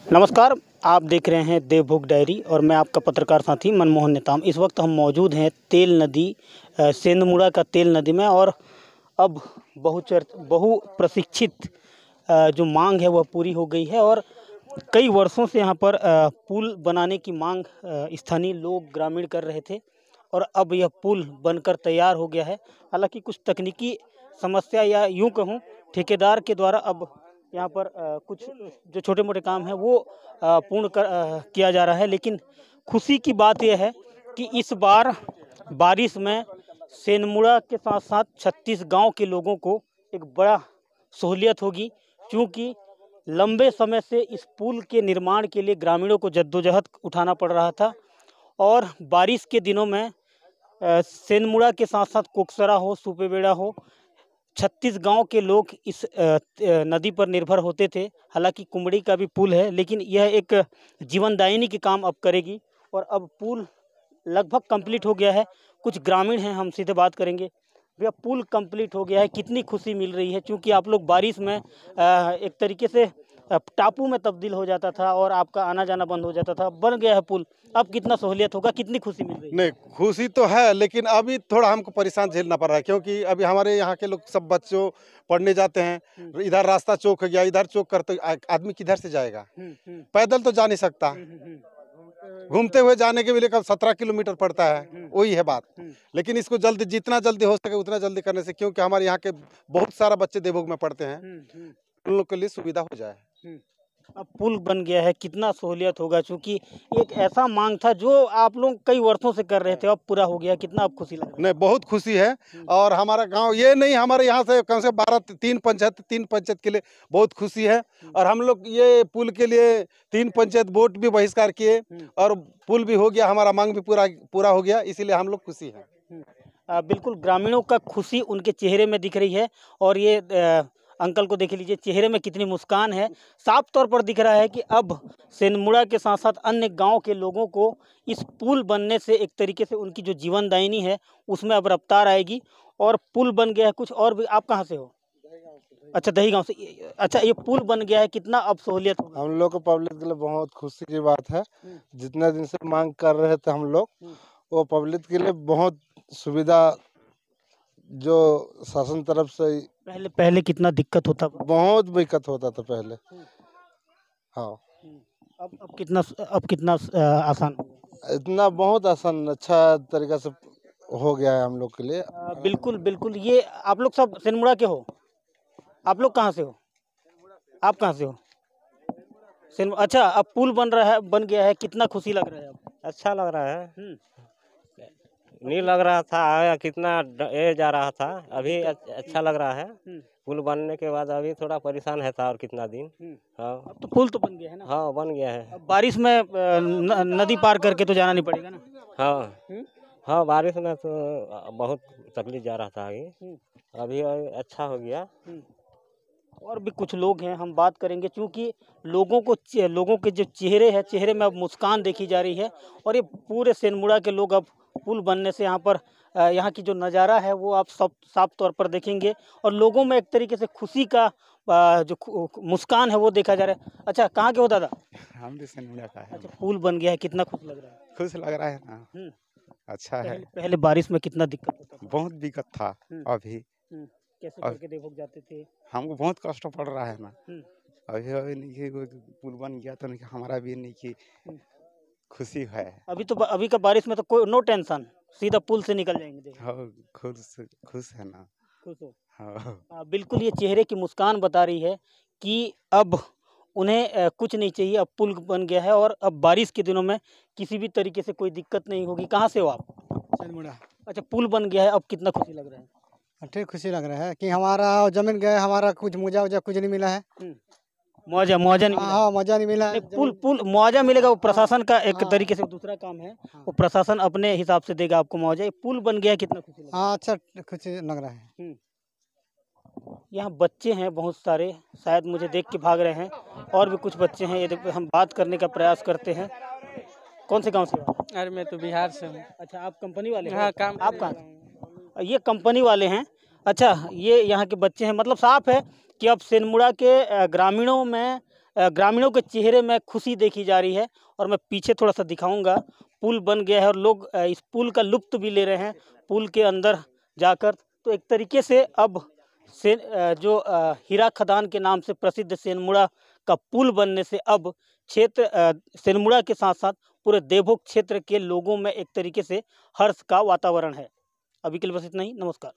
नमस्कार, आप देख रहे हैं देवभोग डायरी और मैं आपका पत्रकार साथी मनमोहन नेताम। इस वक्त हम मौजूद हैं तेल नदी सेंधमुड़ा का तेल नदी में और अब बहु प्रशिक्षित जो मांग है वह पूरी हो गई है और कई वर्षों से यहाँ पर पुल बनाने की मांग स्थानीय लोग ग्रामीण कर रहे थे और अब यह पुल बनकर तैयार हो गया है। हालांकि कुछ तकनीकी समस्या या यूँ कहूँ ठेकेदार के द्वारा अब यहाँ पर कुछ जो छोटे मोटे काम हैं वो पूर्ण किया जा रहा है, लेकिन खुशी की बात यह है कि इस बार बारिश में सेंधमुड़ा के साथ साथ 36 गांव के लोगों को एक बड़ा सहूलियत होगी, क्योंकि लंबे समय से इस पुल के निर्माण के लिए ग्रामीणों को जद्दोजहद उठाना पड़ रहा था और बारिश के दिनों में सेंधमुड़ा के साथ साथ कोकसरा हो, सुपेबेड़ा हो, 36 गांव के लोग इस नदी पर निर्भर होते थे। हालांकि कुमड़ी का भी पुल है, लेकिन यह एक जीवनदायिनी के काम अब करेगी और अब पुल लगभग कंप्लीट हो गया है। कुछ ग्रामीण हैं, हम सीधे बात करेंगे। भैया, पुल कंप्लीट हो गया है, कितनी खुशी मिल रही है? क्योंकि आप लोग बारिश में एक तरीके से टापू में तब्दील हो जाता था और आपका आना जाना बंद हो जाता था। बन गया है पुल, अब कितना सहूलियत होगा, कितनी खुशी मिल रही है? नहीं, खुशी तो है, लेकिन अभी थोड़ा हमको परेशान झेलना पड़ रहा है, क्योंकि अभी हमारे यहाँ के लोग सब बच्चों पढ़ने जाते हैं। इधर रास्ता चौक हो गया, इधर चौक करते आदमी किधर से जाएगा? पैदल तो जा नहीं सकता, घूमते हुए जाने के लिए कब 17 किलोमीटर पड़ता है, वही है बात। लेकिन इसको जल्दी, जितना जल्दी हो सके उतना जल्दी करने से, क्योंकि हमारे यहाँ के बहुत सारा बच्चे देवभोग में पढ़ते हैं, उन लोग के लिए सुविधा हो जाए। अब पुल बन गया है, कितना सहूलियत होगा, क्योंकि एक ऐसा मांग था जो आप लोग कई वर्षों से कर रहे थे, अब पूरा हो गया। कितना अब खुशी लग रहा है? नहीं, बहुत खुशी है। और हमारा गांव ये नहीं, हमारे यहाँ से कम से 3 पंचायत के लिए बहुत खुशी है। और हम लोग ये पुल के लिए 3 पंचायत वोट भी बहिष्कार किए और पुल भी हो गया, हमारा मांग भी पूरा हो गया, इसीलिए हम लोग खुशी हैं। बिल्कुल, ग्रामीणों का खुशी उनके चेहरे में दिख रही है और ये अंकल को देख लीजिए, चेहरे में कितनी मुस्कान है। साफ तौर पर दिख रहा है कि अब सेंधमुड़ा के साथ साथ अन्य गांव के लोगों को इस पुल बनने से एक तरीके से उनकी जो जीवनदायिनी है उसमें अब रफ्तार आएगी और पुल बन गया है। कुछ और भी, आप कहाँ से हो? अच्छा, दही गांव से। अच्छा, ये पुल बन गया है, कितना अब सहूलियत होगा? हम लोग को पब्लिक के लिए बहुत खुशी की बात है। जितने दिन से मांग कर रहे थे हम लोग, वो पब्लिक के लिए बहुत सुविधा, जो शासन तरफ से पहले कितना दिक्कत होता? बहुत दिक्कत होता था पहले। हाँ, अब कितना आसान हो गया? इतना बहुत आसान, अच्छा तरीका से हो गया है हम लोग के लिए। बिल्कुल बिल्कुल। ये आप लोग सब सेंधमुड़ा के हो? आप लोग कहाँ से हो? आप कहाँ से हो? अच्छा, अब पुल बन गया है, कितना खुशी लग रहा है अब? अच्छा लग रहा है। नहीं लग रहा था, कितना ये जा रहा था, अभी अच्छा लग रहा है। पुल बनने के बाद अभी थोड़ा परेशान है था, और कितना दिन। हाँ, अब तो पुल तो बन गया है ना? हाँ, बन गया है। अब बारिश में नदी पार करके तो जाना नहीं पड़ेगा ना? हाँ हाँ, बारिश में तो बहुत तकलीफ जा रहा था आगे, अभी अच्छा हो गया। और भी कुछ लोग हैं, हम बात करेंगे, क्योंकि लोगों के जो चेहरे में अब मुस्कान देखी जा रही है और ये पूरे सेंधमुड़ा के लोग अब पुल बनने से यहाँ पर यहाँ की जो नज़ारा है वो आप सब साफ तौर पर देखेंगे और लोगों में एक तरीके से खुशी का जो मुस्कान है वो देखा जा रहा है। अच्छा, कहाँ के हो दादा? हम भी सेंधमुड़ा का है। अच्छा, पुल बन गया है, कितना खुश लग रहा है? खुश लग रहा है ना। अच्छा है। पहले बारिश में कितना दिक्कत होता था? बहुत दिक्कत था। अभी कैसे करके देवभोग जाते थे? हमको बहुत कष्ट पड़ रहा है ना। अभी नहीं, पुल बन गया तो नहीं, हमारा भी नहीं की खुशी है। अभी का बारिश में तो कोई नो टेंशन, सीधा पुल से निकल जाएंगे। हाँ, खुश है ना। खुश हो? हाँ। बिल्कुल, ये चेहरे की मुस्कान बता रही है कि अब उन्हें कुछ नहीं चाहिए, अब पुल बन गया है और अब बारिश के दिनों में किसी भी तरीके से कोई दिक्कत नहीं होगी। कहाँ से हो आप? सेंधमुड़ा। अच्छा, पुल बन गया है, अब कितना खुशी लग रहा है? ठीक खुशी लग रहा है कि हमारा जमीन गया, हमारा कुछ मुआवजा कुछ नहीं मिला है। मुआवजा नहीं मिला? हाँ, मुआवजा नहीं मिला है। पुल मुआवजा मिलेगा, वो प्रशासन का एक तरीके से दूसरा काम है, वो प्रशासन अपने हिसाब से देगा आपको मुआवजा। पुल बन गया है, कितना खुशी लग रहा है? हाँ, अच्छा खुशी लग रहा है। यहाँ बच्चे हैं बहुत सारे, शायद मुझे देख के भाग रहे हैं, और भी कुछ बच्चे हैं। ये देखो, हम बात करने का प्रयास करते हैं। कौन से गांव से हो? अरे मैं तो बिहार से हूँ। अच्छा, आप कंपनी वाले हैं? हाँ, काम। आप कहाँ से? ये कंपनी वाले हैं। अच्छा, ये यहाँ के बच्चे हैं। मतलब साफ है कि अब सेंधमुड़ा के ग्रामीणों में ग्रामीणों के चेहरे में खुशी देखी जा रही है। और मैं पीछे थोड़ा सा दिखाऊंगा, पुल बन गया है और लोग इस पुल का लुत्फ भी ले रहे हैं पुल के अंदर जाकर। तो एक तरीके से अब जो हीरा खदान के नाम से प्रसिद्ध सेनमुड़ा का पुल बनने से अब क्षेत्र सेनमुड़ा के साथ साथ पूरे देवभोग क्षेत्र के लोगों में एक तरीके से हर्ष का वातावरण है। अभी के लिए बस इतना ही, नमस्कार।